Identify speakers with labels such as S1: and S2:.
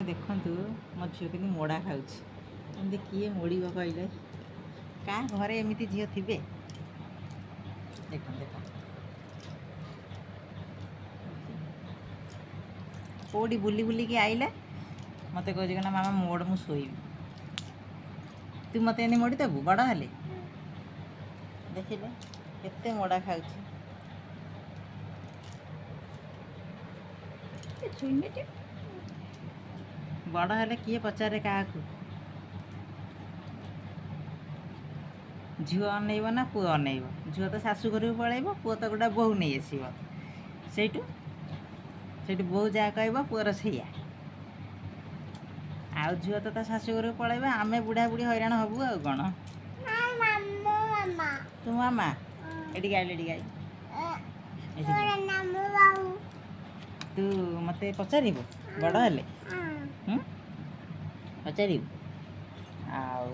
S1: ଦେଖନ୍ତୁ ମୋ ଝିଅ କେମିତି ମୋଡ଼ା ଖାଉଛି। ଏମିତି କିଏ ମୋଡ଼ିବ କହିଲେ? କାହା ଘରେ ଏମିତି ଝିଅ ଥିବେ? ଦେଖ ଦେଖ କେଉଁଠି ବୁଲି ବୁଲିକି ଆଇଲା, ମୋତେ କହୁଛି ନା ମାମା ମୋଡ଼ ମୁଁ ଶୋଇବି। ତୁ ମୋତେ ଏମିତି ମୋଡ଼ି ଦେବୁ ବଡ଼ ହେଲେ? ଦେଖିଲେ କେତେ ମୋଡ଼ା ଖାଉଛି। ବଡ଼ ହେଲେ କିଏ ପଚାରେ କାହାକୁ? ଝିଅ ଅନେଇବ ନା ପୁଅ ଅନେଇବ? ଝିଅ ତ ଶାଶୁ ଘରକୁ ପଳେଇବ, ପୁଅ ତ ଗୋଟେ ବୋହୂ ନେଇ ଆସିବ। ସେଇଠୁ ବୋହୂ ଯାହା କହିବ ପୁଅର ସେଇଆ। ଆଉ ଝିଅ ତ ତା ଶାଶୁ ଘରକୁ ପଳେଇବ, ଆମେ ବୁଢ଼ା ବୁଢ଼ୀ ହଇରାଣ ହବୁ ଆଉ କ'ଣ? ତୁ ମାମା ଏଠିକି ଆଇଲେ ଏଠିକି ଆଇଲେ। ତୁ ମୋତେ ପଚାରିବୁ ବଡ଼ ହେଲେ? ପଚାରିବୁ? ଆଉ